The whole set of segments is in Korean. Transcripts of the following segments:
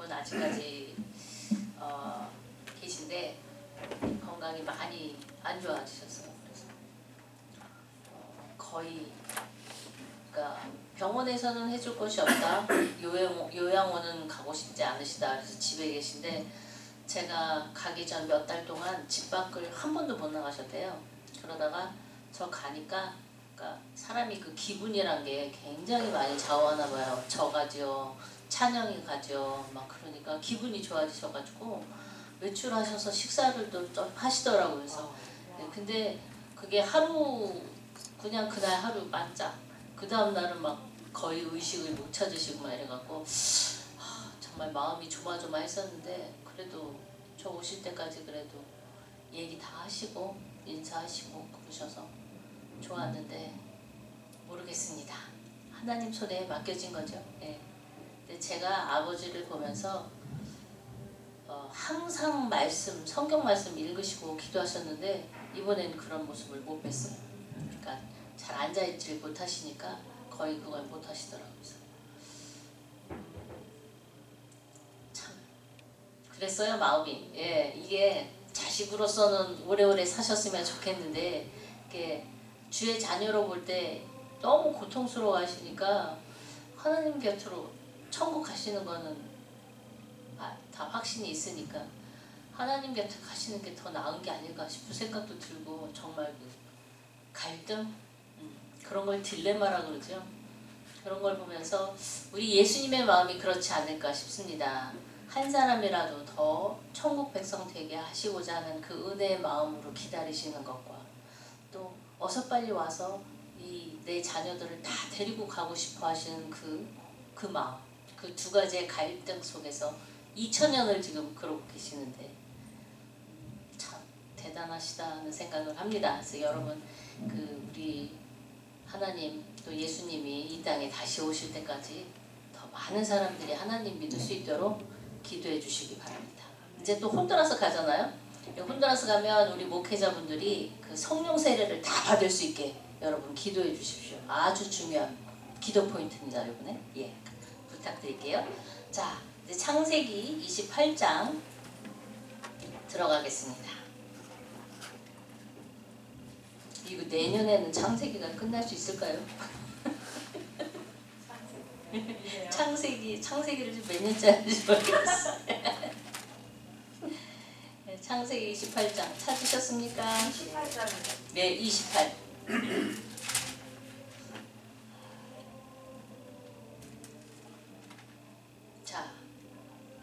분은 아직까지 계신데 건강이 많이 안 좋아지셨어요. 그래서 거의 그러니까 병원에서는 해줄 것이 없다. 요양원은 가고 싶지 않으시다. 그래서 집에 계신데 제가 가기 전 몇 달 동안 집 밖을 한 번도 못 나가셨대요. 그러다가 저 가니까 그러니까 사람이 그 기분이란 게 굉장히 많이 좌우하나 봐요. 저 가죠. 찬영이 가죠. 막 그러니까 기분이 좋아지셔가지고 외출하셔서 식사를 또 하시더라고요. 그래서 근데 그게 하루 그냥 그날 하루 만짝 그 다음 날은 막 거의 의식을 못 찾으시고 막 이래갖고 정말 마음이 조마조마했었는데 그래도 저 오실 때까지 그래도 얘기 다 하시고 인사하시고 그러셔서 좋았는데 모르겠습니다. 하나님 손에 맡겨진 거죠. 예. 근데 제가 아버지를 보면서 항상 말씀, 성경 말씀 읽으시고 기도하셨는데 이번엔 그런 모습을 못 뵀어요. 그러니까 잘 앉아있질 못하시니까 거의 그걸 못하시더라고요. 참 그랬어요 마음이. 예, 이게 자식으로서는 오래오래 사셨으면 좋겠는데 이게 주의 자녀로 볼 때 너무 고통스러워 하시니까 하나님 곁으로 천국 가시는 거는 다 확신이 있으니까 하나님 곁에 가시는 게 더 나은 게 아닐까 싶은 생각도 들고 정말 그 갈등? 그런 걸 딜레마라 그러죠. 그런 걸 보면서 우리 예수님의 마음이 그렇지 않을까 싶습니다. 한 사람이라도 더 천국 백성 되게 하시고자 하는 그 은혜의 마음으로 기다리시는 것과 또 어서 빨리 와서 내 자녀들을 다 데리고 가고 싶어 하시는 그 마음, 그 두 가지의 갈등 속에서 2000년을 지금 그러고 계시는데 참 대단하시다는 생각을 합니다. 그래서 여러분 우리 하나님 또 예수님이 이 땅에 다시 오실 때까지 더 많은 사람들이 하나님 믿을 수 있도록 기도해 주시기 바랍니다. 이제 또 혼두라스 가잖아요. 혼두라스 가면 우리 목회자분들이 그 성령 세례를 다 받을 수 있게 여러분 기도해 주십시오. 아주 중요한 기도 포인트입니다. 이번에 예 부탁드릴게요. 자 이제 창세기 28장 들어가겠습니다. 이거 내년에는 창세기가 끝날 수 있을까요? 창세기를 좀 몇 년째 하는지 모르겠어요. 창세기 28장 찾으셨습니까? 28장이요. 네, 28. 자,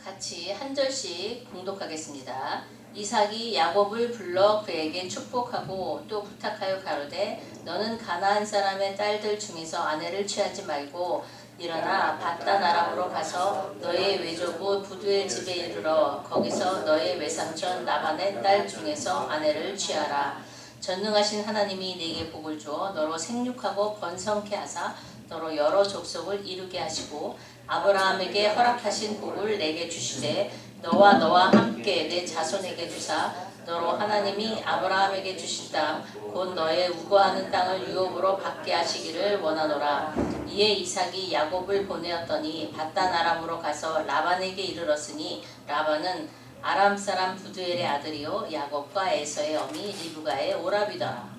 같이 한 절씩 봉독하겠습니다. 이삭이 야곱을 불러 그에게 축복하고 또 부탁하여 가로되 너는 가나안 사람의 딸들 중에서 아내를 취하지 말고 일어나 밧단 아람으로 가서 너의 외조부 부두엘 집에 이르러 거기서 너의 외삼촌 라반의 딸 중에서 아내를 취하라. 전능하신 하나님이 네게 복을 주어 너로 생육하고 번성케 하사 너로 여러 족속을 이루게 하시고 아브라함에게 허락하신 복을 내게 주시되 너와 함께 내 자손에게 주사 너로 하나님이 아브라함에게 주신 땅 곧 너의 우거하는 땅을 유업으로 받게 하시기를 원하노라. 이에 이삭이 야곱을 보내었더니 밧단 아람으로 가서 라반에게 이르렀으니 라반은 아람 사람 부두엘의 아들이요 야곱과 에서의 어미 리브가의 오라비더라.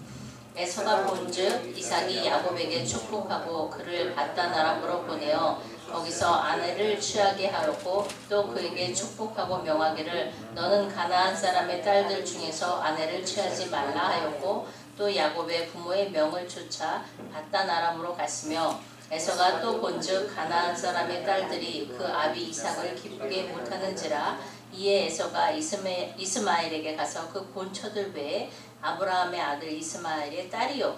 에서가 본즉 이삭이 야곱에게 축복하고 그를 밧단 아람으로 보내어 거기서 아내를 취하게 하였고 또 그에게 축복하고 명하기를 너는 가나안 사람의 딸들 중에서 아내를 취하지 말라 하였고 또 야곱의 부모의 명을 쫓아 밧단 아람으로 갔으며 에서가 또 본즉 가나안 사람의 딸들이 그 아비 이삭을 기쁘게 못하는지라. 이에 에서가 이스마엘에게 가서 그 본처들 외에 아브라함의 아들 이스마엘의 딸이요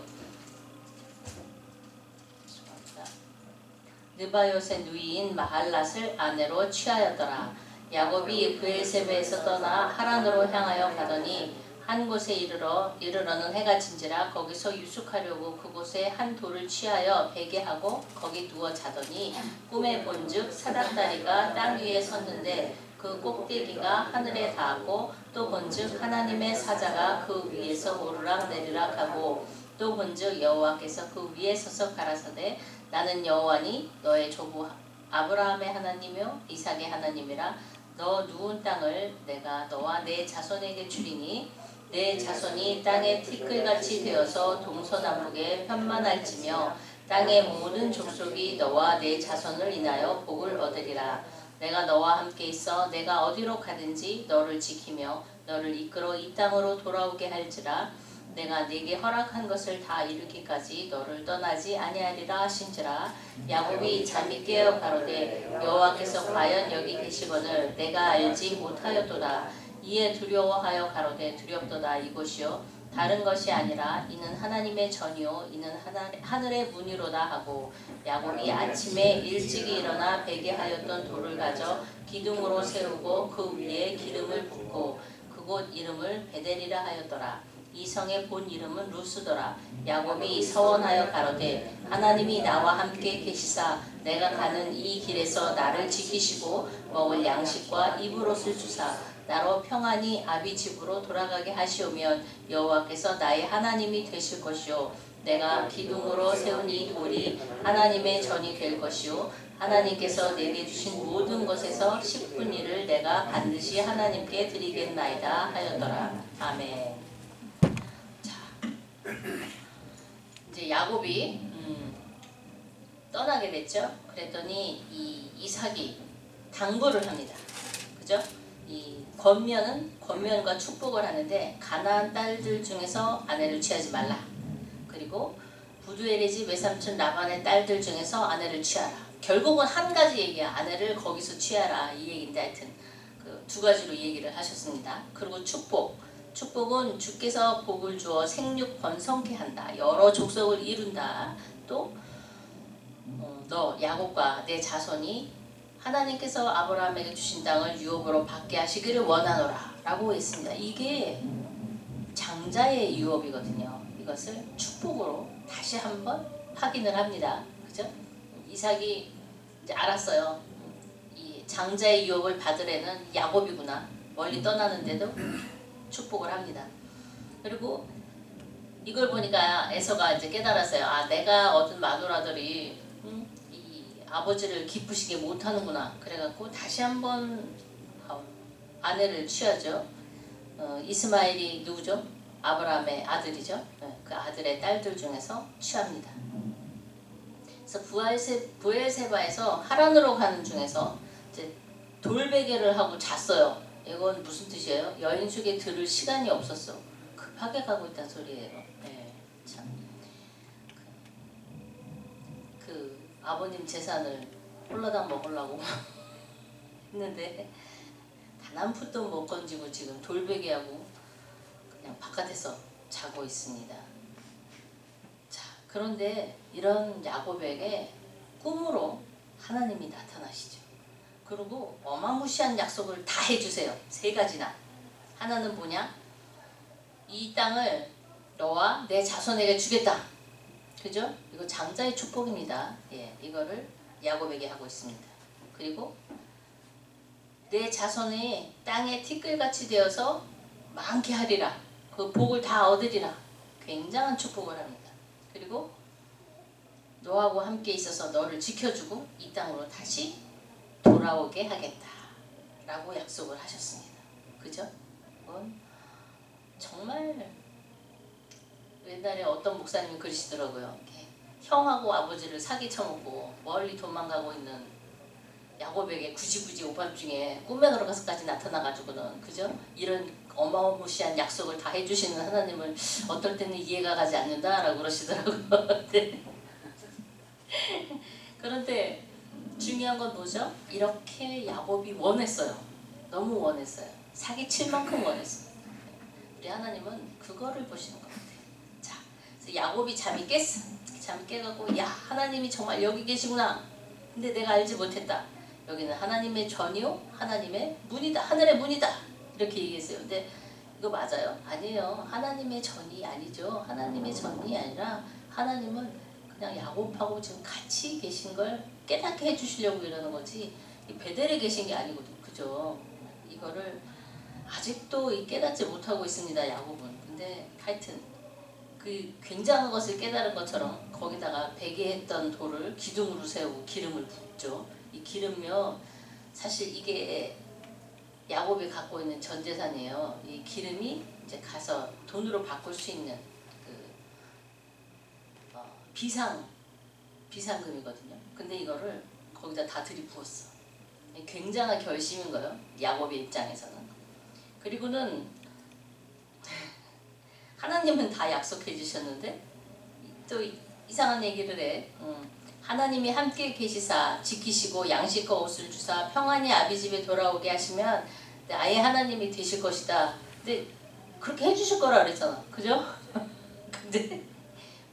느바요의 누이인 마할랏을 아내로 취하였더라. 야곱이 브엘세베에서 떠나 하란으로 향하여 가더니 한 곳에 이르러는 해가 진지라 거기서 유숙하려고 그곳에 한 돌을 취하여 베게 하고 거기 누워 자더니 꿈에 본즉 사닥다리가 땅 위에 섰는데 그 꼭대기가 하늘에 닿았고 또 본즉 하나님의 사자가 그 위에서 오르락 내리락 하고 또 본즉 여호와께서 그 위에 서서 가라사대 나는 여호와니 너의 조부 아브라함의 하나님이요 이삭의 하나님이라. 너 누운 땅을 내가 너와 내 자손에게 주리니 내 자손이 땅의 티끌같이 되어서 동서남북에 편만할지며 땅의 모든 족속이 너와 내 자손을 인하여 복을 얻으리라. 내가 너와 함께 있어 내가 어디로 가든지 너를 지키며 너를 이끌어 이 땅으로 돌아오게 할지라. 내가 네게 허락한 것을 다 이루기까지 너를 떠나지 아니하리라 하신지라. 야곱이 잠이 깨어 가로되 여호와께서 과연 여기 계시거늘 내가 알지 못하였도다. 이에 두려워하여 가로되 두렵도다. 이곳이요 다른 것이 아니라 이는 하나님의 전이요 이는 하늘의 문이로다 하고 야곱이 아침에 일찍이 일어나 베게 하였던 돌을 가져 기둥으로 세우고 그 위에 기름을 붓고 그곳 이름을 베델이라 하였더라. 이 성의 본 이름은 루스더라. 야곱이 서원하여 가로되 하나님이 나와 함께 계시사 내가 가는 이 길에서 나를 지키시고 먹을 양식과 입을 옷을 주사 나로 평안히 아비 집으로 돌아가게 하시오면 여호와께서 나의 하나님이 되실 것이요 내가 기둥으로 세운 이 돌이 하나님의 전이 될 것이요 하나님께서 내게 주신 모든 것에서 10분 1을 내가 반드시 하나님께 드리겠나이다 하였더라. 아멘. 자, 이제 야곱이 떠나게 됐죠. 그랬더니 이 이삭이 당부를 합니다. 그죠? 이 권면과 축복을 하는데 가나안 딸들 중에서 아내를 취하지 말라. 그리고 부두엘의 집 외삼촌 라반의 딸들 중에서 아내를 취하라. 결국은 한 가지 얘기야. 아내를 거기서 취하라 이 얘기인데 하여튼 그 두 가지로 얘기를 하셨습니다. 그리고 축복은 주께서 복을 주어 생육 번성케 한다. 여러 족속을 이룬다. 또 너 야곱과 내 자손이 하나님께서 아브라함에게 주신 땅을 유업으로 받게 하시기를 원하노라 라고 했습니다. 이게 장자의 유업이거든요. 이것을 축복으로 다시 한번 확인을 합니다. 그죠? 이삭이 이제 알았어요. 이 장자의 유업을 받을 애는 야곱이구나. 멀리 떠나는데도 축복을 합니다. 그리고 이걸 보니까 에서가 이제 깨달았어요. 아, 내가 얻은 마누라들이 이 아버지를 기쁘시게 못하는구나. 그래갖고 다시 한번 아내를 취하죠. 이스마엘이 누구죠? 아브라함의 아들이죠. 그 아들의 딸들 중에서 취합니다. 그래서 부엘세바에서 하란으로 가는 중에서 이제 돌베개를 하고 잤어요. 이건 무슨 뜻이에요? 여인숙에 들을 시간이 없었어. 급하게 가고 있다는 소리예요. 네, 참. 그 아버님 재산을 홀라당 먹으려고 했는데 단 한 푼도 못 건지고 지금 돌베개하고 그냥 바깥에서 자고 있습니다. 자, 그런데 이런 야곱에게 꿈으로 하나님이 나타나시죠. 그리고 어마무시한 약속을 다 해주세요. 3가지나. 하나는 뭐냐? 이 땅을 너와 내 자손에게 주겠다. 그죠? 이거 장자의 축복입니다. 예, 이거를 야곱에게 하고 있습니다. 그리고 내 자손이 땅에 티끌같이 되어서 많게 하리라. 그 복을 다 얻으리라. 굉장한 축복을 합니다. 그리고 너하고 함께 있어서 너를 지켜주고 이 땅으로 다시 돌아오게 하겠다 라고 약속을 하셨습니다. 그죠? 정말 옛날에 어떤 목사님이 그러시더라고요. 형하고 아버지를 사기 쳐먹고 멀리 도망가고 있는 야곱에게 굳이 오밤중에 꿈에 들어가서까지 나타나가지고는 그죠? 이런 어마무시한 약속을 다 해주시는 하나님을 어떨 때는 이해가 가지 않는다라고 그러시더라고요. 그런데 중요한 건 뭐죠? 이렇게 야곱이 원했어요. 너무 원했어요. 사기칠 만큼 원했어요. 우리 하나님은 그거를 보시는 것 같아요. 자, 그래서 야곱이 잠이 깼어. 잠 깨갖고 야, 하나님이 정말 여기 계시구나. 근데 내가 알지 못했다. 여기는 하나님의 전이요, 하나님의 문이다. 하늘의 문이다. 이렇게 얘기했어요. 근데 이거 맞아요? 아니에요. 하나님의 전이 아니죠. 하나님의 전이 아니라 하나님은 그냥 야곱하고 지금 같이 계신 걸 깨닫게 해주시려고 이러는 거지 이 베델에 계신 게 아니거든. 그죠? 이거를 아직도 깨닫지 못하고 있습니다. 야곱은. 근데 하여튼 그 굉장한 것을 깨달은 것처럼 거기다가 베개했던 돌을 기둥으로 세우고 기름을 붓죠. 이 기름요, 사실 이게 야곱이 갖고 있는 전 재산이에요. 이 기름이 이제 가서 돈으로 바꿀 수 있는 그 비상금이거든요. 근데 이거를 거기다 다 들이부었어. 굉장한 결심인 거예요. 야곱의 입장에서는. 그리고는 하나님은 다 약속해 주셨는데 또 이상한 얘기를 해. 하나님이 함께 계시사 지키시고 양식과 옷을 주사 평안히 아비 집에 돌아오게 하시면 아예 하나님이 되실 것이다. 근데 그렇게 해주실 거라 그랬잖아. 그죠? 근데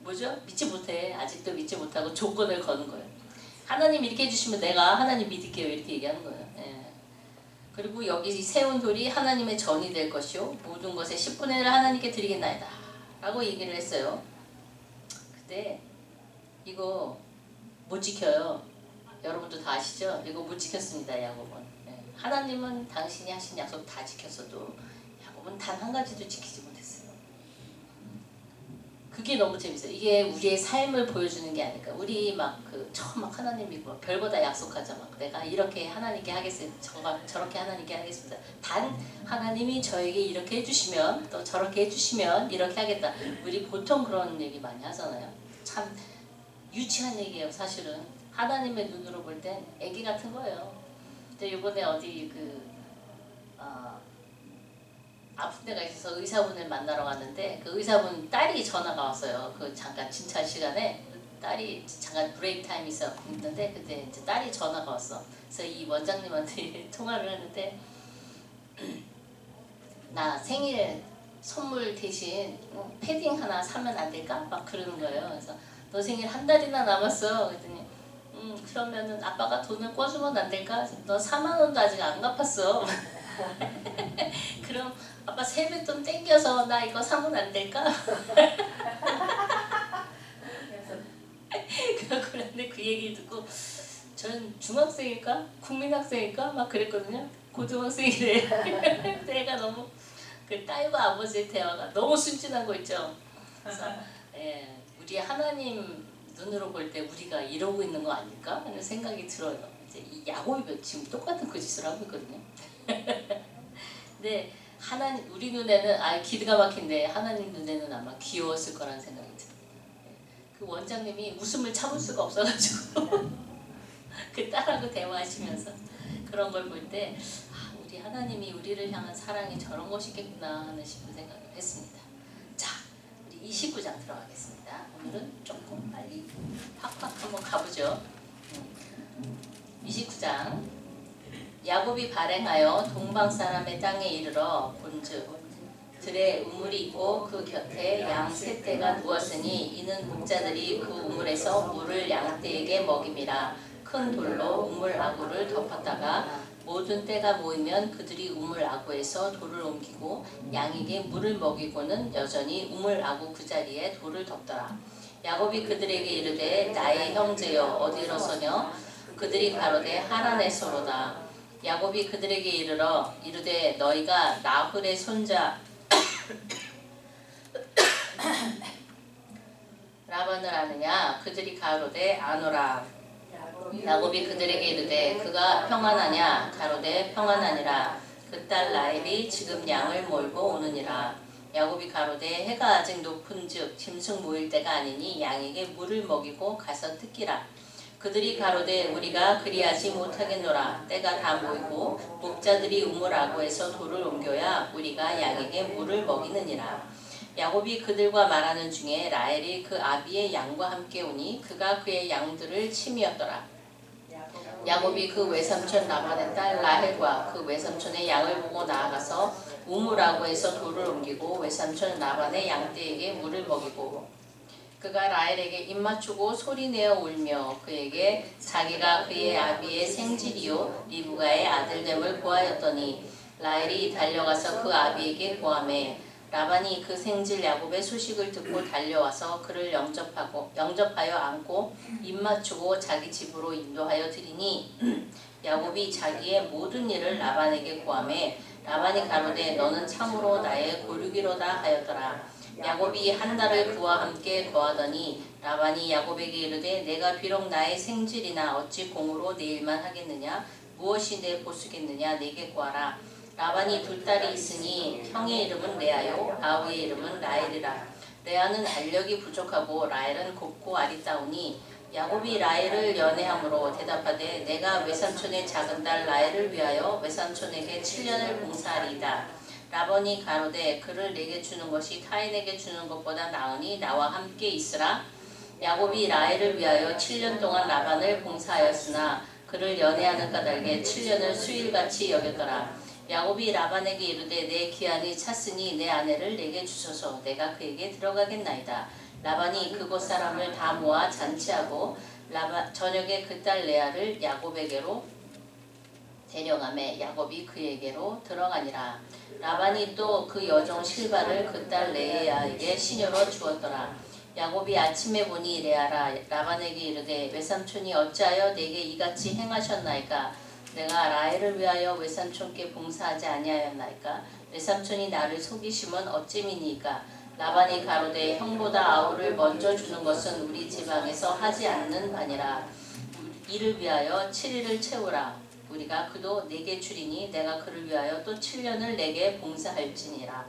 뭐죠? 믿지 못해. 아직도 믿지 못하고 조건을 거는 거예요. 하나님 이렇게 해주시면 내가 하나님 믿을게요. 이렇게 얘기하는 거예요. 예. 그리고 여기 세운 돌이 하나님의 전이 될 것이요 모든 것의 10분의 1을 하나님께 드리겠나이다 라고 얘기를 했어요. 근데 이거 못 지켜요. 여러분도 다 아시죠? 이거 못 지켰습니다. 야곱은. 예. 하나님은 당신이 하신 약속 다 지켰어도 야곱은 단 한 가지도 지키지 못했어요. 그게 너무 재밌어요. 이게 우리의 삶을 보여주는 게 아닐까. 우리 처음 하나님 믿고 별거다 약속하자. 내가 이렇게 하나님께 하겠습니다. 저렇게 하나님께 하겠습니다. 단 하나님이 저에게 이렇게 해주시면 또 저렇게 해주시면 이렇게 하겠다. 우리 보통 그런 얘기 많이 하잖아요. 참 유치한 얘기예요. 사실은 하나님의 눈으로 볼 땐 애기 같은 거예요. 근데 이번에 어디 아픈 데가 있어서 의사분을 만나러 갔는데 그 의사분 딸이 전화가 왔어요. 그 잠깐 진찰 시간에 딸이 잠깐 브레이크 타임이 있었는데 그때 이제 딸이 전화가 왔어. 그래서 이 원장님한테 통화를 했는데 나 생일 선물 대신 패딩 하나 사면 안 될까? 막 그러는 거예요. 그래서 너 생일 한 달이나 남았어. 그랬더니 그러면은 아빠가 돈을 꿔주면 안 될까? 너 4만 원도 아직 안 갚았어. 그럼 아빠 세뱃돈 땡겨서 나 이거 사면 안 될까? 그런데 그 얘기 듣고 전 중학생일까? 국민학생일까? 막 그랬거든요. 고등학생이래. 내가 너무 그 딸과 아버지의 대화가 너무 순진한 거 있죠. 그래서 우리 하나님 눈으로 볼 때 우리가 이러고 있는 거 아닐까 하는 생각이 들어요. 이제 이 야곱이 지금 똑같은 그 짓을 하고 있거든요. 근데 우리 눈에는 기가 막힌데 하나님 눈에는 아마 귀여웠을 거라는 생각이 듭니다. 그 원장님이 웃음을 참을 수가 없어가지고 그 딸하고 대화하시면서 그런 걸 볼 때 우리 하나님이 우리를 향한 사랑이 저런 것이겠구나 하는 싶은 생각을 했습니다. 자, 우리 29장 들어가겠습니다. 오늘은 조금 빨리 팍팍 한번 가보죠. 29장 야곱이 발행하여 동방 사람의 땅에 이르러 본즉 들에 우물이 있고 그 곁에 양 세 떼가 누웠으니 이는 목자들이 그 우물에서 물을 양떼에게 먹임이라. 큰 돌로 우물 아구를 덮었다가 모든 떼가 모이면 그들이 우물 아구에서 돌을 옮기고 양에게 물을 먹이고는 여전히 우물 아구 그 자리에 돌을 덮더라. 야곱이 그들에게 이르되 나의 형제여 어디로서냐? 그들이 가로되 하란에서로다. 야곱이 그들에게 이르되 너희가 나홀의 손자 라반을 아느냐? 그들이 가로되 아노라. 야곱이 그들에게 이르되 그가 평안하냐? 가로되 평안하니라. 그 딸 라헬이 지금 양을 몰고 오느니라. 야곱이 가로되 해가 아직 높은즉 짐승 모일 때가 아니니 양에게 물을 먹이고 가서 뜯기라. 그들이 가로되 우리가 그리하지 못하겠노라. 때가 다 모이고 목자들이 우물 아구에서 돌을 옮겨야 우리가 양에게 물을 먹이느니라. 야곱이 그들과 말하는 중에 라헬이 그 아비의 양과 함께 오니 그가 그의 양들을 치미었더라. 야곱이 그 외삼촌 라반의 딸 라헬과 그 외삼촌의 양을 보고 나아가서 우물 아구에서 돌을 옮기고 외삼촌 라반의 양떼에게 물을 먹이고 그가 라헬에게 입맞추고 소리내어 울며 그에게 자기가 그의 아비의 생질이요 리브가의 아들됨을 고하였더니 라헬이 달려가서 그 아비에게 고하매 라반이 그 생질 야곱의 소식을 듣고 달려와서 그를 영접하여 안고 입맞추고 자기 집으로 인도하여 드리니 야곱이 자기의 모든 일을 라반에게 고하매 라반이 가로되 너는 참으로 나의 고르기로다 하였더라. 야곱이 한 달을 그와 함께 거하더니 라반이 야곱에게 이르되 내가 비록 나의 생질이나 어찌 공으로 내 일만 하겠느냐 무엇이 내 보수겠느냐 내게 구하라. 라반이 두 딸이 있으니 형의 이름은 레아요 아우의 이름은 라헬이라. 레아는 알력이 부족하고 라헬은 곱고 아리따우니 야곱이 라헬을 연애함으로 대답하되 내가 외삼촌의 작은 딸 라헬을 위하여 외삼촌에게 7년을 봉사하리이다. 라반이 가로되 그를 내게 주는 것이 타인에게 주는 것보다 나으니 나와 함께 있으라. 야곱이 라헬을 위하여 7년 동안 라반을 봉사하였으나 그를 연애하는 까닭에 7년을 수일같이 여겼더라. 야곱이 라반에게 이르되 내 기한이 찼으니 내 아내를 내게 주소서. 내가 그에게 들어가겠나이다. 라반이 그곳 사람을 다 모아 잔치하고 저녁에 그 딸 레아를 야곱에게로 데려가매 야곱이 그에게로 들어가니라. 라반이 또 그 여종 실바를 그 딸 레아에게 시녀로 주었더라. 야곱이 아침에 보니 레아라 라반에게 이르되 외삼촌이 어찌하여 내게 이같이 행하셨나이까. 내가 라헬을 위하여 외삼촌께 봉사하지 아니하였나이까. 외삼촌이 나를 속이심은 어찌미니이까. 라반이 가로되 형보다 아우를 먼저 주는 것은 우리 지방에서 하지 않는 바니라. 이를 위하여 7일을 채우라. 우리가 그도 내게 주리니 내가 그를 위하여 또 7년을 내게 봉사할지니라.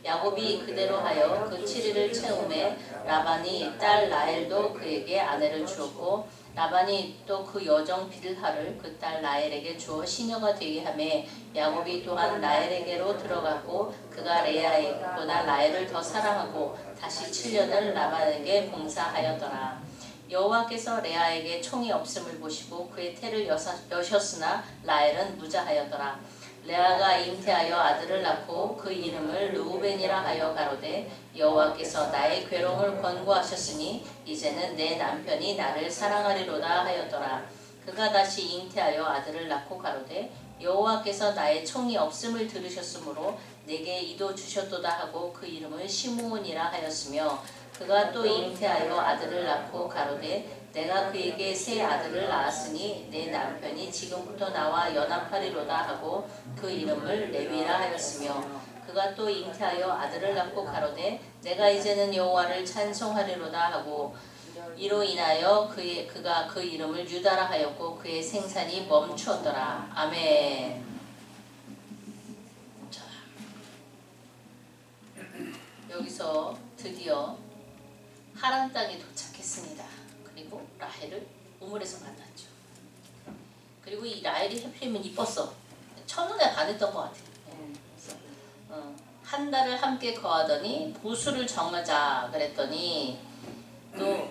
야곱이 그대로 하여 그 7일을 채우매 라반이 딸 라헬도 그에게 아내를 주었고 라반이 또 그 여종 빌하를 그 딸 라헬에게 주어 시녀가 되게 하매 야곱이 또한 라헬에게로 들어갔고 그가 레아보다 라헬을 더 사랑하고 다시 7년을 라반에게 봉사하였더라. 여호와께서 레아에게 총이 없음을 보시고 그의 태를 여셨으나 라헬은 무자하였더라. 레아가 잉태하여 아들을 낳고 그 이름을 르우벤이라 하여 가로되 여호와께서 나의 괴로움을 권고하셨으니 이제는 내 남편이 나를 사랑하리로다 하였더라. 그가 다시 잉태하여 아들을 낳고 가로되 여호와께서 나의 총이 없음을 들으셨으므로 내게 이도 주셨도다 하고 그 이름을 시므온이라 하였으며 그가 또 잉태하여 아들을 낳고 가로되 내가 그에게 새 아들을 낳았으니 내 남편이 지금부터 나와 연합하리로다 하고 그 이름을 레위라 하였으며 그가 또 잉태하여 아들을 낳고 가로되 내가 이제는 여호와를 찬송하리로다 하고 이로 인하여 그가 그 이름을 유다라 하였고 그의 생산이 멈추었더라. 아멘. 자, 여기서 드디어 하란 땅에 도착했습니다. 그리고 라헬을 우물에서 만났죠. 그리고 이 라헬이 하필이면 이뻤어. 첫눈에 반했던 것 같아요. 그래서 한 달을 함께 거하더니 보수를 정하자 그랬더니 또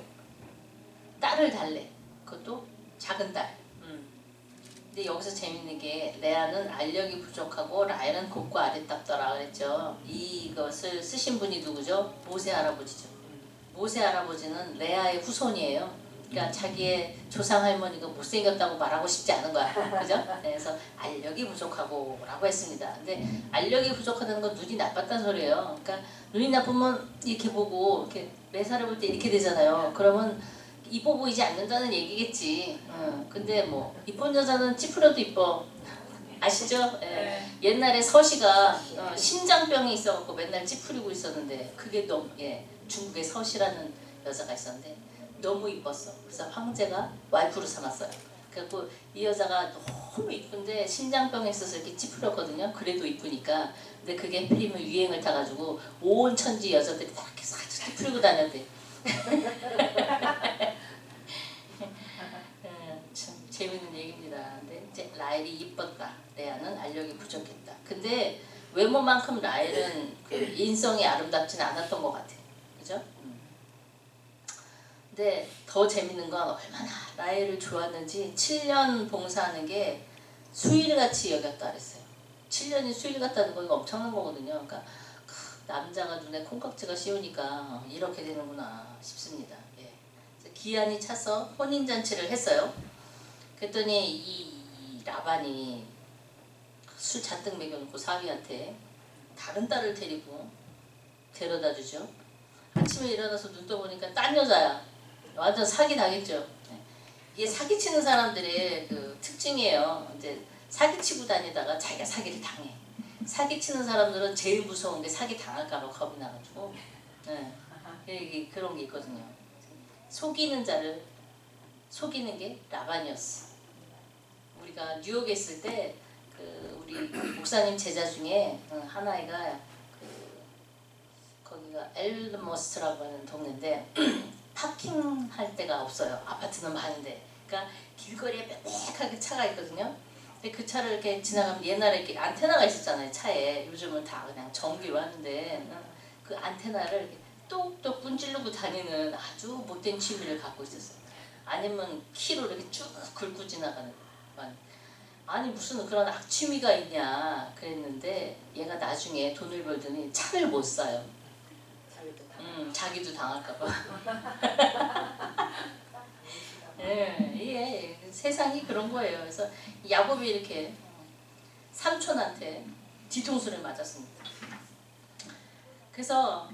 딸을 달래. 그것도 작은 딸. 근데 여기서 재밌는 게 레아는 알력이 부족하고 라헬은 곱고 아리따더라 그랬죠. 이것을 쓰신 분이 누구죠? 모세 할아버지죠. 모세 할아버지는 레아의 후손이에요. 그러니까 자기의 조상 할머니가 못생겼다고 말하고 싶지 않은 거야. 그죠? 그래서 알력이 부족하고 라고 했습니다. 근데 알력이 부족하다는 건 눈이 나빴다는 소리예요. 그러니까 눈이 나쁘면 이렇게 보고 이렇게 매사를 볼 때 이렇게 되잖아요. 그러면 이뻐 보이지 않는다는 얘기겠지. 근데 뭐 이쁜 여자는 찌푸려도 이뻐. 아시죠? 예. 옛날에 서시가 심장병이 있어갖고 맨날 찌푸리고 있었는데 그게 너무 중국의 서시라는 여자가 있었는데 너무 이뻤어. 그래서 황제가 와이프로 삼았어요. 그래갖고 이 여자가 너무 이쁜데 심장병에 있어서 이렇게 찌푸렸거든요. 그래도 이쁘니까. 근데 그게 필이면 유행을 타가지고 온 천지 여자들이 다 이렇게 싹 찌푸리고 다녔대. 참 재밌는 얘기입니다. 근데 이제 라헬이 이뻤다. 레아는 알력이 부족했다. 근데 외모만큼 라헬은 그 인성이 아름답지는 않았던 것 같아요. 그죠? 근데 더 재밌는 건 얼마나 라헬을 좋아하는지 7년 봉사하는 게 수일같이 여겼다 그랬어요. 7년이 수일 같다는 건 엄청난 거거든요. 그러니까 남자가 눈에 콩깍지가 씌우니까 이렇게 되는구나 싶습니다. 예. 기한이 차서 혼인잔치를 했어요. 그랬더니 이 라반이 술 잔뜩 먹여놓고 사위한테 다른 딸을 데리고 데려다 주죠. 아침에 일어나서 눈 떠보니까 딴 여자야. 완전 사기 당했죠. 이게 사기치는 사람들의 그 특징이에요. 이제 사기치고 다니다가 자기가 사기를 당해. 사기치는 사람들은 제일 무서운 게 사기 당할까봐 겁이 나가지고 네. 이게 그런 게 있거든요. 속이는 자를 속이는 게 라반이었어. 우리가 뉴욕에 있을 때 그 우리 목사님 제자 중에 하나이가 거기가 엘머스트라고 하는 동네인데 파킹할 데가 없어요. 아파트는 많은데. 그러니까 길거리에 빽빽하게 차가 있거든요. 근데 그 차를 이렇게 지나가면 옛날에 이렇게 안테나가 있었잖아요. 차에. 요즘은 다 그냥 전기로 하는데 그 안테나를 이렇게 똑똑 분질르고 다니는 아주 못된 취미를 갖고 있었어요. 아니면 키로 이렇게 쭉 긁고 지나가는. 아니 무슨 그런 악취미가 있냐 그랬는데 얘가 나중에 돈을 벌더니 차를 못 사요. 자기도 당할까봐. 예, 이게 세상이 그런 거예요. 그래서 야곱이 이렇게 삼촌한테 뒤통수를 맞았습니다. 그래서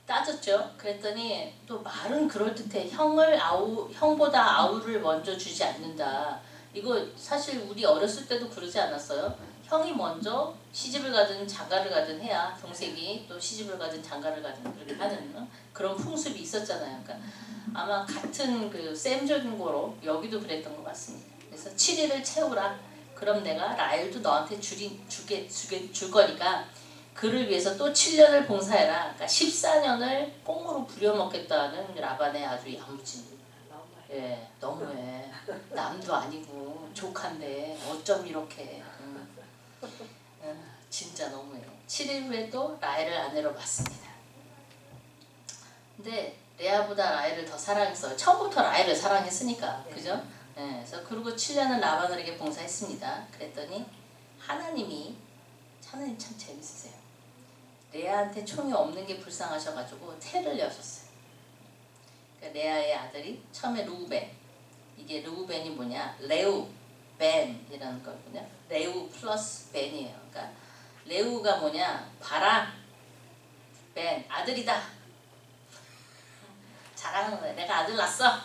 따졌죠. 그랬더니 또 말은 그럴듯해. 형보다 아우를 먼저 주지 않는다. 이거 사실 우리 어렸을 때도 그러지 않았어요? 형이 먼저 시집을 가든 장가를 가든 해야 동생이 또 시집을 가든 장가를 가든 그렇게 하는 그런 풍습이 있었잖아요. 그러니까 아마 같은 그 셈적인 거로 여기도 그랬던 것 같습니다. 그래서 7일을 채우라. 그럼 내가 라헬도 너한테 줄 거니까 그를 위해서 또 7년을 봉사해라. 그러니까 14년을 꽁으로 부려먹겠다는 라반의 아주 야무진. 예, 너무해. 남도 아니고 조카인데 어쩜 이렇게. 진짜 너무해. 7일 후에 또 라헬을 아내로 받습니다. 근데 레아보다 라헬을 더 사랑했어요. 처음부터 라헬을 사랑했으니까. 그죠? 예, 그래서 그리고 7년을 라반에게 봉사했습니다. 그랬더니 하나님 참 재밌으세요. 레아한테 총이 없는 게 불쌍하셔가지고 태를 여셨어요. 그러니까 레아의 아들이 처음에 루벤. 이게 루벤이 뭐냐? 레우벤이라는 거거든요. 레우 플러스 벤이에요. 그러니까 레우가 뭐냐? 봐라. 벤 아들이다. 자랑하는 거야. 내가 아들 낳았어.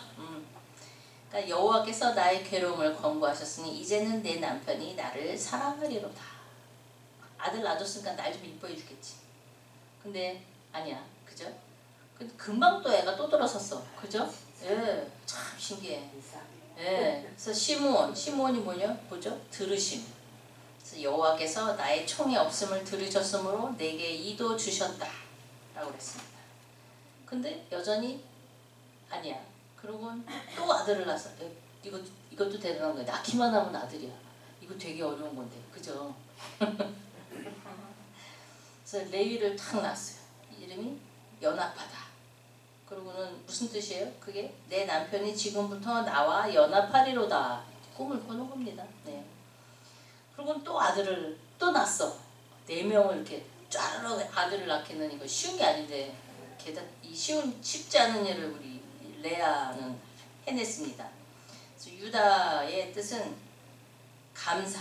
그러니까 여호와께서 나의 괴로움을 권고하셨으니 이제는 내 남편이 나를 사랑하리로다. 아들 낳아줬으니까 날 좀 이뻐해 주겠지. 근데 아니야. 그죠? 금방 또 애가 또 들어섰어. 그죠? 예, 참 신기해. 예, 그래서 시므온이 뭐죠? 들으심. 그래서 여호와께서 나의 총이 없음을 들으셨으므로 내게 이도 주셨다. 라고 그랬습니다. 근데 여전히 아니야. 그러고는 또 아들을 낳았어. 이것도 대단한 거야. 낳기만 하면 아들이야. 이거 되게 어려운 건데. 그죠? 그래서 레위를 탁 낳았어요. 이름이 연합하다. 그러고는 무슨 뜻이에요? 그게 내 남편이 지금부터 나와 연합하리로다. 꿈을 꾸는 겁니다. 네. 그리고 또 아들을 또 낳았어. 4명을 이렇게 쫘르르 아들을 낳기는 이거 쉬운 게 아닌데 이 쉽지 않은 일을 우리 레아는 해냈습니다. 그래서 유다의 뜻은 감사,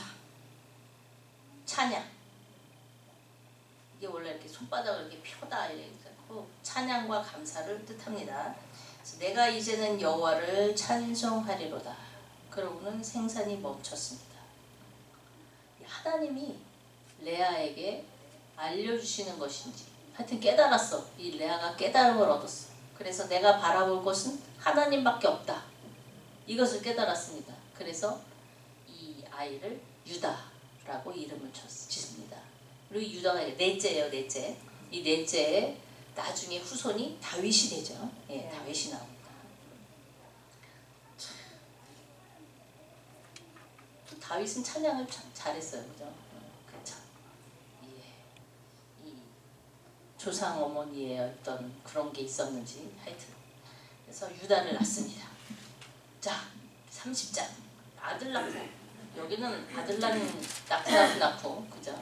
찬양. 이게 원래 이렇게 손바닥을 이렇게 펴다 이렇게 찬양과 감사를 뜻합니다. 그래서 내가 이제는 여호와를 찬송하리로다. 그러고는 생산이 멈췄습니다. 하나님이 레아에게 알려주시는 것인지 하여튼 깨달았어. 이 레아가 깨달음을 얻었어. 그래서 내가 바라볼 것은 하나님밖에 없다. 이것을 깨달았습니다. 그래서 이 아이를 유다라고 이름을 짓습니다. 그리고 유다가 넷째예요. 넷째. 이 넷째에 나중에 후손이 다윗이 되죠. 예, 다윗이 나옵니다. 다윗은 찬양을 참 잘했어요. 그죠? 그쵸? 예. 이 조상 어머니의 어떤 그런 게 있었는지 하여튼. 그래서 유다를 낳습니다. 자, 30장. 아들 낳고. 여기는 아들 낳고. 그죠?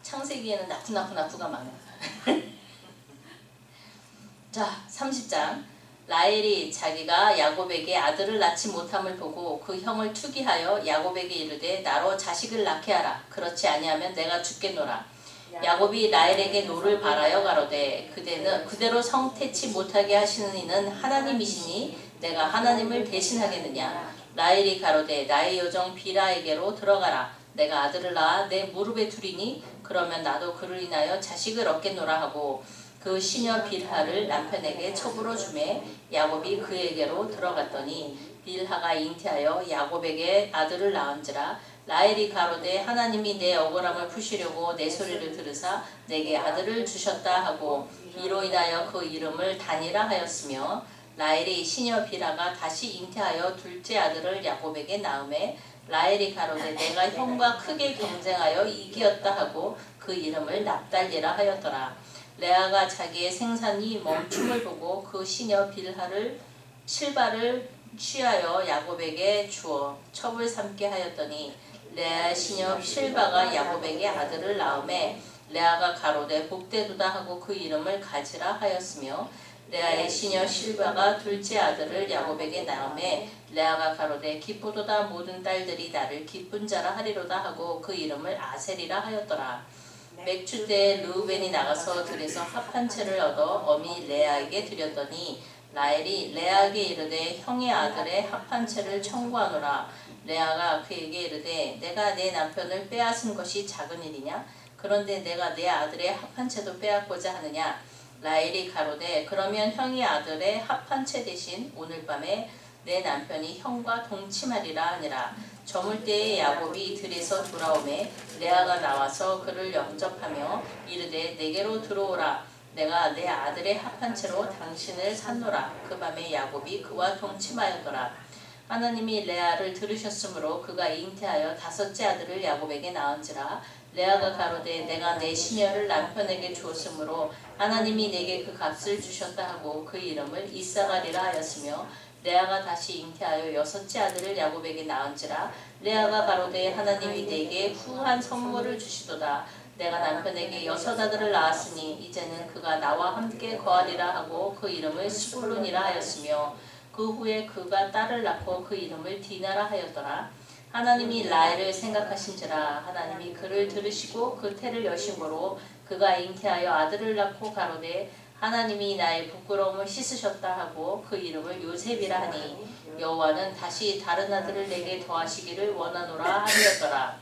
창세기에는 낳고가 많아요. 자, 30장. 라헬이 자기가 야곱에게 아들을 낳지 못함을 보고 그 형을 투기하여 야곱에게 이르되 나로 자식을 낳게 하라. 그렇지 아니하면 내가 죽겠노라. 야곱이 라헬에게 노를 바라여 가로되 그대로 성태치 못하게 하시는 이는 하나님이시니 내가 하나님을 대신하겠느냐. 라헬이 가로되 나의 여종 비라에게로 들어가라. 내가 아들을 낳아 내 무릎에 두리니 그러면 나도 그를 인하여 자식을 얻겠노라 하고 그 시녀 빌하를 남편에게 첩으로 주매 야곱이 그에게로 들어갔더니 빌하가 잉태하여 야곱에게 아들을 낳은지라. 라헬이 가로되 하나님이 내 억울함을 푸시려고 내 소리를 들으사 내게 아들을 주셨다 하고 이로 인하여 그 이름을 단이라 하였으며 라헬이 시녀 빌하가 다시 잉태하여 둘째 아들을 야곱에게 낳음에 라헬이 가로되 내가 형과 크게 경쟁하여 이기었다 하고 그 이름을 납달리라 하였더라. 레아가 자기의 생산이 멈춤을 보고 그 시녀 빌하를 실바를 취하여 야곱에게 주어 첩을 삼게 하였더니 레아의 시녀 실바가 야곱에게 아들을 낳음에 레아가 가로되 복되도다 하고 그 이름을 가지라 하였으며 레아의 시녀 실바가 둘째 아들을 야곱에게 낳음에 레아가 가로되 기쁘도다 모든 딸들이 나를 기쁜 자라 하리로다 하고 그 이름을 아셀이라 하였더라. 맥주 때 르우벤이 나가서 들에서 합 한 채를 얻어 어미 레아에게 드렸더니 라헬이 레아에게 이르되 형의 아들의 합 한 채를 청구하노라. 레아가 그에게 이르되 내가 내 남편을 빼앗은 것이 작은 일이냐? 그런데 내가 내 아들의 합 한 채도 빼앗고자 하느냐? 라헬이 가로되 그러면 형의 아들의 합 한 채 대신 오늘 밤에 내 남편이 형과 동침하리라 하니라. 저물 때에 야곱이 들에서 돌아오매 레아가 나와서 그를 영접하며 이르되 내게로 들어오라. 내가 내 아들의 합 한 채로 당신을 샀노라. 그 밤에 야곱이 그와 동침하였더라. 하나님이 레아를 들으셨으므로 그가 잉태하여 다섯째 아들을 야곱에게 낳은지라. 레아가 가로되 내가 내 시녀를 남편에게 주었으므로 하나님이 내게 그 값을 주셨다 하고 그 이름을 이사가리라 하였으며 레아가 다시 잉태하여 여섯째 아들을 야곱에게 낳은지라. 레아가 가로되 하나님이 내게 후한 선물을 주시도다. 내가 남편에게 여섯 아들을 낳았으니 이제는 그가 나와 함께 거하리라 하고 그 이름을 스불론이라 하였으며 그 후에 그가 딸을 낳고 그 이름을 디나라 하였더라. 하나님이 라헬을 생각하신지라. 하나님이 그를 들으시고 그 태를 여심으로 그가 잉태하여 아들을 낳고 가로되 하나님이 나의 부끄러움을 씻으셨다 하고 그 이름을 요셉이라 하니 여호와는 다시 다른 아들을 내게 더하시기를 원하노라 하였더라.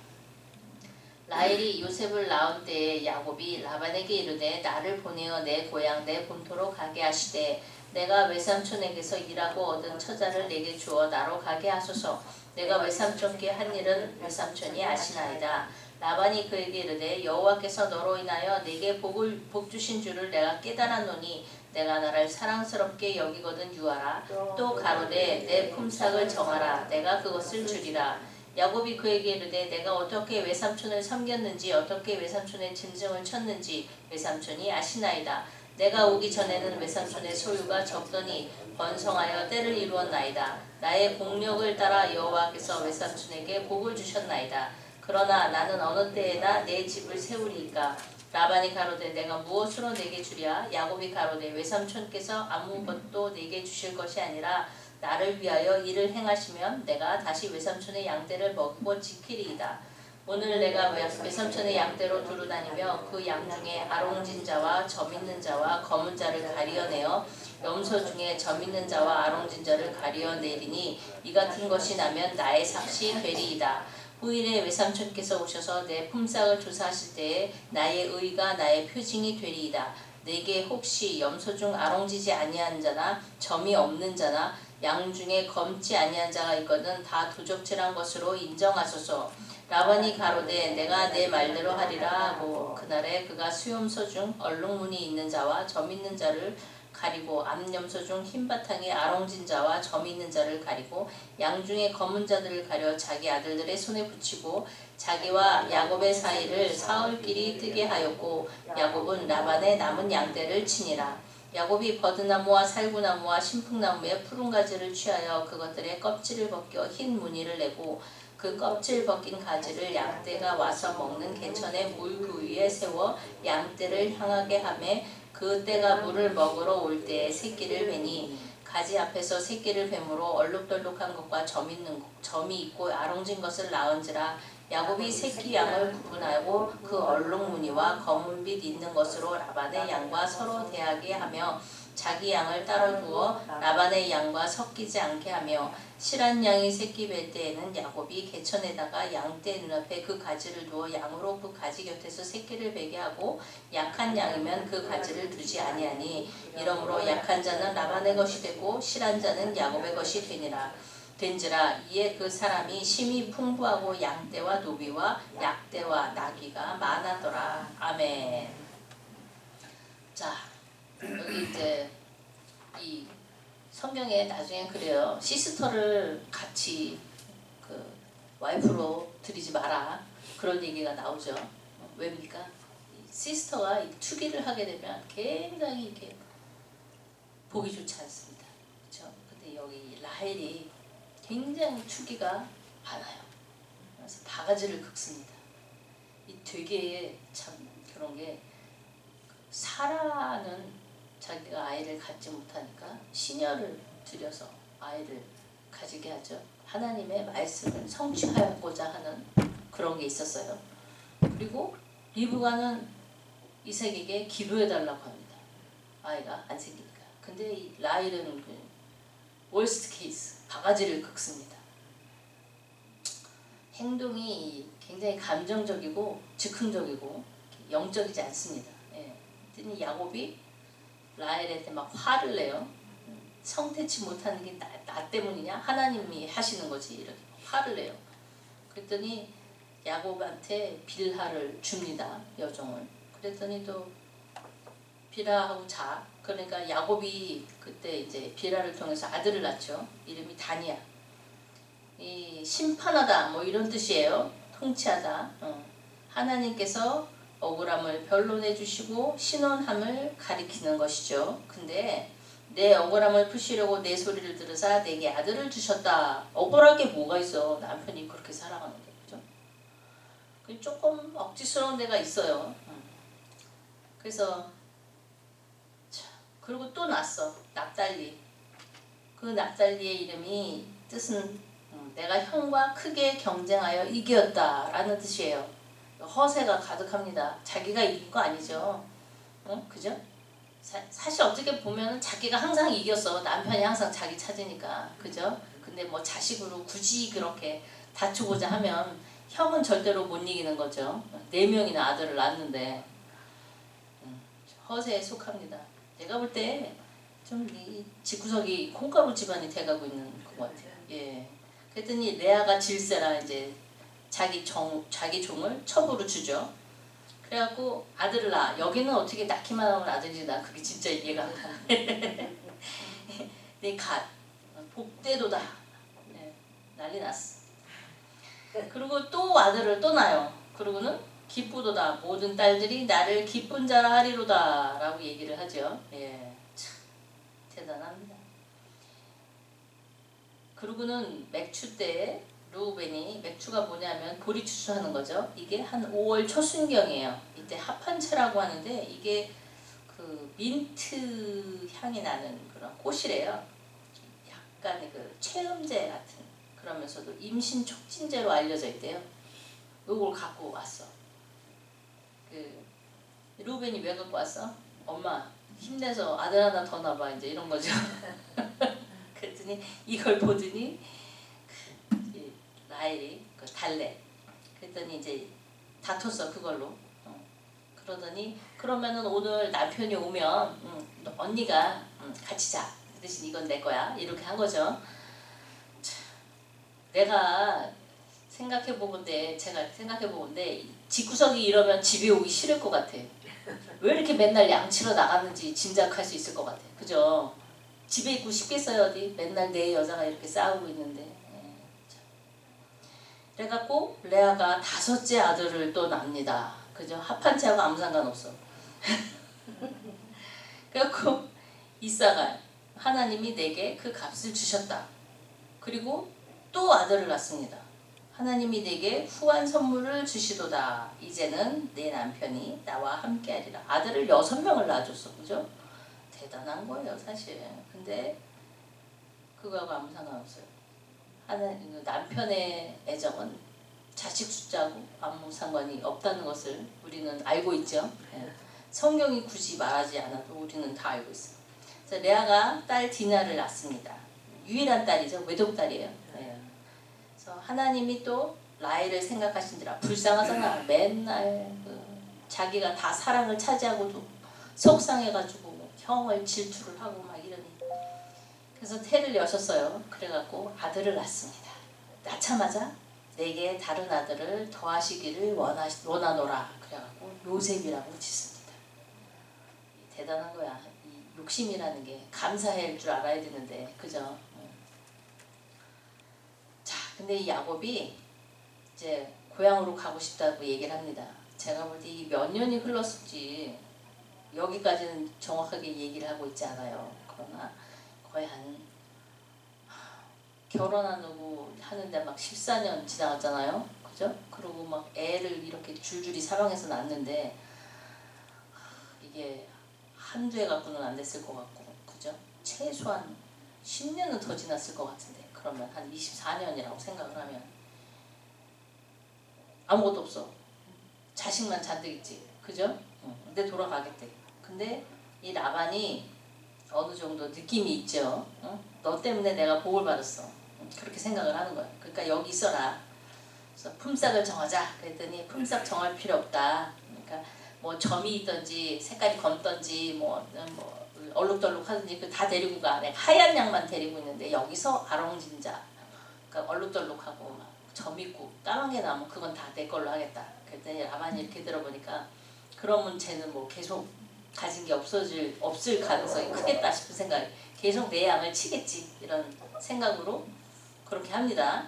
라헬이 요셉을 낳은 때에 야곱이 라반에게 이르되 나를 보내어 내 고향 내 본토로 가게 하시되 내가 외삼촌에게서 일하고 얻은 처자를 내게 주어 나로 가게 하소서. 내가 외삼촌께 한 일은 외삼촌이 아시나이다. 라반이 그에게 이르되 여호와께서 너로 인하여 내게 복 주신 줄을 내가 깨달았노니 내가 나를 사랑스럽게 여기거든 유하라. 또 가로되 내 품삯을 정하라. 내가 그것을 주리라. 야곱이 그에게 이르되 내가 어떻게 외삼촌을 섬겼는지 어떻게 외삼촌의 짐승을 쳤는지 외삼촌이 아시나이다. 내가 오기 전에는 외삼촌의 소유가 적더니 번성하여 때를 이루었나이다. 나의 공력을 따라 여호와께서 외삼촌에게 복을 주셨나이다. 그러나 나는 어느 때에나 내 집을 세우리이까. 라반이 가로되 내가 무엇으로 내게 주랴? 야곱이 가로되 외삼촌께서 아무것도 내게 주실 것이 아니라 나를 위하여 일을 행하시면 내가 다시 외삼촌의 양떼를 먹고 지키리이다. 오늘 내가 외삼촌의 양떼로 두루 다니며 그 양 중에 아롱진 자와 점 있는 자와 검은 자를 가리어내어 염소 중에 점 있는 자와 아롱진 자를 가리어내리니 이 같은 것이 나면 나의 삭시 되리이다. 후일에 외삼촌께서 오셔서 내 품삯을 조사하실 때에 나의 의가 나의 표징이 되리이다. 내게 혹시 염소 중 아롱지지 아니한 자나 점이 없는 자나 양 중에 검지 아니한 자가 있거든 다 도적질한 것으로 인정하소서. 라반이 가로되 내가 내 말대로 하리라 하고 그날에 그가 수염소 중 얼룩무늬 있는 자와 점 있는 자를 가리고 암염소 중 흰 바탕에 아롱진 자와 점 있는 자를 가리고 양 중에 검은 자들을 가려 자기 아들들의 손에 붙이고 자기와 야곱의 사이를 사흘길이 뜨게 하였고 야곱은 라반의 남은 양떼를 치니라. 야곱이 버드나무와 살구나무와 신풍나무의 푸른 가지를 취하여 그것들의 껍질을 벗겨 흰 무늬를 내고 그 껍질 벗긴 가지를 양떼가 와서 먹는 개천의 물 그 위에 세워 양떼를 향하게 하매 그 떼가 물을 먹으러 올 때에 새끼를 베니 가지 앞에서 새끼를 뱀으로 얼룩덜룩한 것과 점이 있고 아롱진 것을 낳은지라. 야곱이 새끼 양을 구분하고 그 얼룩무늬와 검은빛 있는 것으로 라반의 양과 서로 대하게 하며 자기 양을 따로 두어 라반의 양과 섞이지 않게 하며 실한 양이 새끼 뵐 때에는 야곱이 개천에다가 양떼 눈앞에 그 가지를 두어 양으로 그 가지 곁에서 새끼를 베게 하고 약한 양이면 그 가지를 두지 아니하니 이러므로 약한 자는 라반의 것이 되고 실한 자는 야곱의 것이 된지라 이에 그 사람이 심히 풍부하고 양떼와 노비와 약떼와 나귀가 많았더라. 아멘. 자, 여기 이제 이 성경에 나중에 그래요. 시스터를 같이 그 와이프로 들이지 마라. 그런 얘기가 나오죠. 왜입니까? 시스터가 투기를 하게 되면 굉장히 이렇게 보기 좋지 않습니다. 그렇죠? 근데 여기 라헬이 굉장히 투기가 많아요. 그래서 바가지를 긁습니다. 이 되게 참 그런 게 사라는 자기가 아이를 갖지 못하니까 시녀를 들여서 아이를 가지게 하죠. 하나님의 말씀을 성취하고자 하는 그런 게 있었어요. 그리고 리브가는 이삭에게 기도해달라고 합니다. 아이가 안 생기니까. 근데 이 라헬은 그 월스트 케이스, 바가지를 긁습니다. 행동이 굉장히 감정적이고 즉흥적이고 영적이지 않습니다. 예. 그랬더니 야곱이 라헬한테 막 화를 내요. 성태치 못하는 게 나 때문이냐? 하나님이 하시는 거지. 이렇게 화를 내요. 그랬더니 야곱한테 빌하를 줍니다. 여종을. 그랬더니 또 빌하하고 자. 그러니까 야곱이 그때 이제 빌하를 통해서 아들을 낳죠. 이름이 다니야. 이 심판하다 뭐 이런 뜻이에요. 통치하다. 하나님께서 억울함을 변론해 주시고 신원함을 가리키는 것이죠. 근데 내 억울함을 푸시려고 내 소리를 들으사 내게 아들을 주셨다. 억울할 게 뭐가 있어. 남편이 그렇게 살아가는데. 그죠? 조금 억지스러운 데가 있어요. 그래서 그리고 또 났어. 납달리. 그 납달리의 이름이 뜻은 내가 형과 크게 경쟁하여 이겼다 라는 뜻이에요. 허세가 가득합니다. 자기가 이긴 거 아니죠. 그죠? 사실 어떻게 보면 자기가 항상 이겼어. 남편이 항상 자기 찾으니까. 그죠? 근데 뭐 자식으로 굳이 그렇게 다투고자 하면 형은 절대로 못 이기는 거죠. 4명이나 아들을 낳았는데 허세에 속합니다. 내가 볼 때 좀 이 집구석이 콩가루 집안이 돼가고 있는 것 같아요. 예. 그랬더니 레아가 질세라 이제 자기 종을 첩으로 주죠. 그래갖고 아들을 낳아. 여기는 어떻게 낳기만 하면 아들이 나 그게 진짜 이해가 안 가. 내 갓 복대도다. 네, 난리 났어. 그리고 또 아들을 또 낳아요. 그러고는 기쁘도다. 모든 딸들이 나를 기쁜 자라 하리로다 라고 얘기를 하죠. 예, 참 대단합니다. 그러고는 맥추 때 르우벤이 맥추가 뭐냐면 보리 추수하는 거죠. 이게 한 5월 초순경이에요. 이때 합한채라고 하는데 이게 그 민트 향이 나는 그런 꽃이래요. 약간 그 체음제 같은 그러면서도 임신 촉진제로 알려져 있대요. 요걸 갖고 왔어. 그 르우벤이 왜 갖고 왔어? 엄마 힘내서 아들 하나 더 낳아봐 이제 이런 거죠. 그랬더니 이걸 보더니 라헬이 그 달래. 그랬더니 이제 다퉜어 그걸로. 그러더니 그러면은 오늘 남편이 오면 언니가 같이 자. 그 대신 이건 내 거야. 이렇게 한 거죠. 내가 제가 생각해보건데 집구석이 이러면 집에 오기 싫을 것 같아. 왜 이렇게 맨날 양치러 나갔는지 짐작할 수 있을 것 같아. 그죠? 집에 있고 싶겠어요 어디? 맨날 내 여자가 이렇게 싸우고 있는데. 그래갖고 레아가 5째 아들을 또 낳습니다. 그죠? 합한채하고 아무 상관없어. 그래갖고 이사가 하나님이 내게 그 값을 주셨다. 그리고 또 아들을 낳습니다. 하나님이 내게 후한 선물을 주시도다. 이제는 내 남편이 나와 함께하리라. 아들을 6명을 낳아줬어. 그죠? 대단한 거예요 사실. 근데 그거하고 아무 상관없어요. 남편의 애정은 자식 숫자하고 아무 상관이 없다는 것을 우리는 알고 있죠. 성경이 굳이 말하지 않아도 우리는 다 알고 있어요. 그래서 레아가 딸 디나를 낳습니다. 유일한 딸이죠. 외동딸이에요. 네. 그래서 하나님이 또 라헬을 생각하신지라. 불쌍하잖아. 맨날 자기가 다 사랑을 차지하고도 속상해가지고 형을 질투를 하고 막 이러니. 그래서 태를 여셨어요. 그래갖고 아들을 낳습니다. 낳자마자 내게 다른 아들을 더하시기를 원하노라. 그래갖고 요셉이라고 짓습니다. 대단한 거야. 이 욕심이라는 게 감사할 줄 알아야 되는데, 그죠? 자, 근데 이 야곱이 이제 고향으로 가고 싶다고 얘기를 합니다. 제가 볼 때 몇 년이 흘렀을지 여기까지는 정확하게 얘기를 하고 있지 않아요. 그러나 거의 한 결혼하고 하는데 막 14년 지나갔잖아요. 그죠? 그리고 막 애를 이렇게 줄줄이 사랑해서 낳는데 이게 한두 해 갖고는 안 됐을 것 같고, 그죠? 최소한 10년은 더 지났을 것 같은데, 그러면 한 24년이라고 생각을 하면 아무것도 없어. 자식만 잔뜩 있지. 그죠? 근데 돌아가겠대. 근데 이 라반이 어느 정도 느낌이 있죠. 너 때문에 내가 복을 받았어. 그렇게 생각을 하는 거야. 그러니까 여기 있어라. 그래서 품삯을 정하자. 그랬더니 품삯 정할 필요 없다. 그러니까 뭐 점이 있든지 색깔이 검든지 뭐 얼룩덜룩 하든지 그 다 데리고 가. 내가 하얀 양만 데리고 있는데 여기서 아롱진자. 그러니까 얼룩덜룩하고 막 점 있고 까만 게 나오면 그건 다 내 걸로 하겠다. 그랬더니 라반이 이렇게 들어보니까 그러면 쟤는 뭐 계속 가진 게 없을 가능성이 크겠다 싶은 생각이, 계속 내 양을 치겠지 이런 생각으로 그렇게 합니다.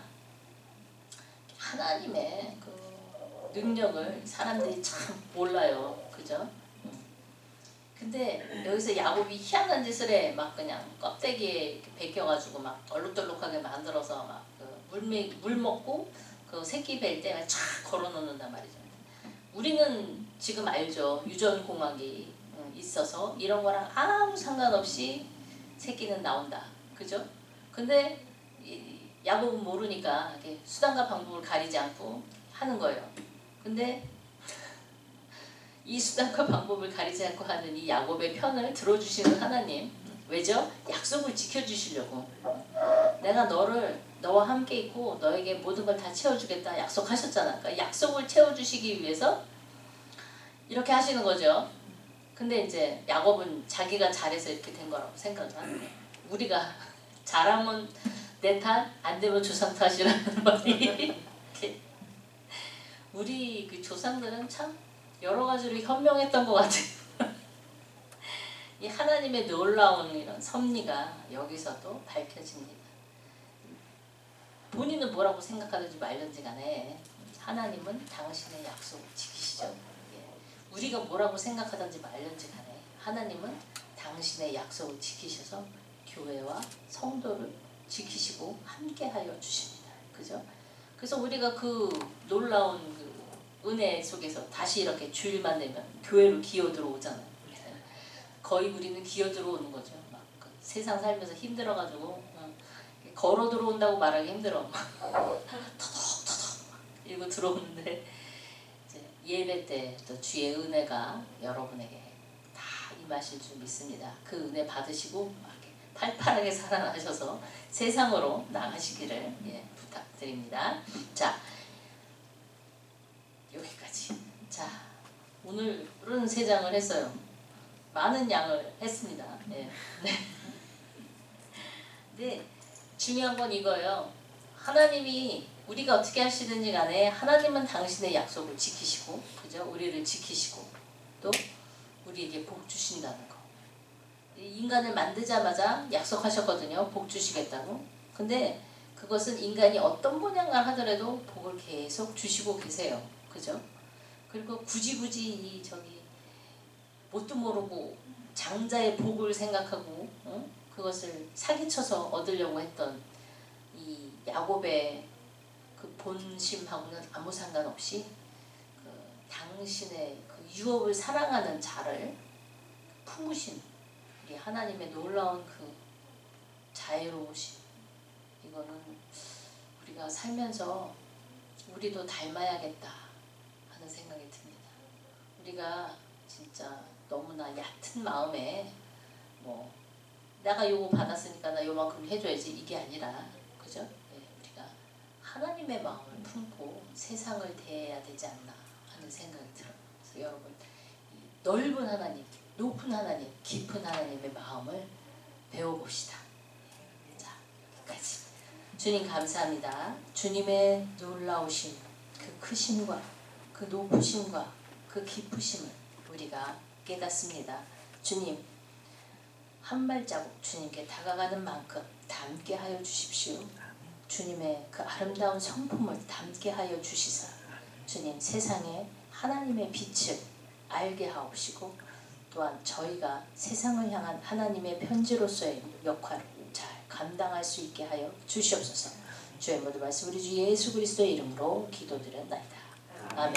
하나님의 그 능력을 사람들이 참 몰라요. 그죠? 근데 여기서 야곱이 희한한 짓을 해. 막 그냥 껍데기에 벗겨가지고 막 얼룩덜룩하게 만들어서 막 물 먹고 그 새끼 뵐 때 쫙 걸어놓는단 말이죠. 우리는 지금 알죠. 유전공학이 있어서 이런 거랑 아무 상관없이 새끼는 나온다. 그죠? 근데 야곱은 모르니까 수단과 방법을 가리지 않고 하는 거예요. 근데 이 수단과 방법을 가리지 않고 하는 이 야곱의 편을 들어주시는 하나님, 왜죠? 약속을 지켜주시려고. 내가 너와 함께 있고 너에게 모든 걸 다 채워주겠다 약속하셨잖아. 그러니까 약속을 채워주시기 위해서 이렇게 하시는 거죠. 근데 이제 야곱은 자기가 잘해서 이렇게 된 거라고 생각을 하는 거예요. 우리가 잘하면 내 탓, 안 되면 조상 탓이라는 말이 우리 그 조상들은 참 여러 가지로 현명했던 것 같아요. 이 하나님의 놀라운 이런 섭리가 여기서도 밝혀집니다. 본인은 뭐라고 생각하든지 말든지 간에 하나님은 당신의 약속을 지키시죠. 우리가 뭐라고 생각하든지 말든지 간에 하나님은 당신의 약속을 지키셔서 교회와 성도를 지키시고 함께하여 주십니다. 그죠? 그래서 우리가 그 놀라운 그 은혜 속에서 다시 이렇게 주일만 되면 교회로 기어 들어오잖아요. 거의 우리는 기어 들어오는 거죠. 막 그 세상 살면서 힘들어가지고 걸어 들어온다고 말하기 힘들어. 터덕터덕 이러고 들어오는데 이제 예배 때 또 주의 은혜가 여러분에게 다 임하실 줄 믿습니다. 그 은혜 받으시고 이렇게 팔팔하게 살아나셔서 세상으로 나가시기를 부탁드립니다. 자, 여기까지. 자, 오늘은 3장을 했어요. 많은 양을 했습니다. 네. 네. 중요한 건 이거예요. 하나님이 우리가 어떻게 하시든지 간에 하나님은 당신의 약속을 지키시고, 그죠? 우리를 지키시고 또 우리에게 복 주신다는 거. 인간을 만들자마자 약속하셨거든요. 복 주시겠다고. 근데 그것은 인간이 어떤 모양을 하더라도 복을 계속 주시고 계세요. 그죠? 그리고 굳이 뭣도 모르고 장자의 복을 생각하고 그것을 사기쳐서 얻으려고 했던 이 야곱의 그 본심하고는 아무 상관없이 그 당신의 그 유업을 사랑하는 자를 품으신 우리 하나님의 놀라운 그 자애로우심, 이거는 우리가 살면서 우리도 닮아야겠다 하는 생각이 듭니다. 우리가 진짜 너무나 얕은 마음에 뭐 내가 요거 받았으니까 나 요만큼 해줘야지 이게 아니라 그죠? 네, 우리가 하나님의 마음을 품고 세상을 대해야 되지 않나 하는 생각이 들어요. 그래서 여러분 이 넓은 하나님, 높은 하나님, 깊은 하나님의 마음을 배워봅시다. 자, 여기까지. 주님 감사합니다. 주님의 놀라우신 그 크심과 그 높으심과 그 깊으심을 우리가 깨닫습니다. 주님 한 발자국 주님께 다가가는 만큼 담게 하여 주십시오. 주님의 그 아름다운 성품을 담게 하여 주시사 주님 세상에 하나님의 빛을 알게 하옵시고 또한 저희가 세상을 향한 하나님의 편지로서의 역할을 잘 감당할 수 있게 하여 주시옵소서. 주의 모든 말씀 우리 주 예수 그리스도의 이름으로 기도드렸나이다. 아멘.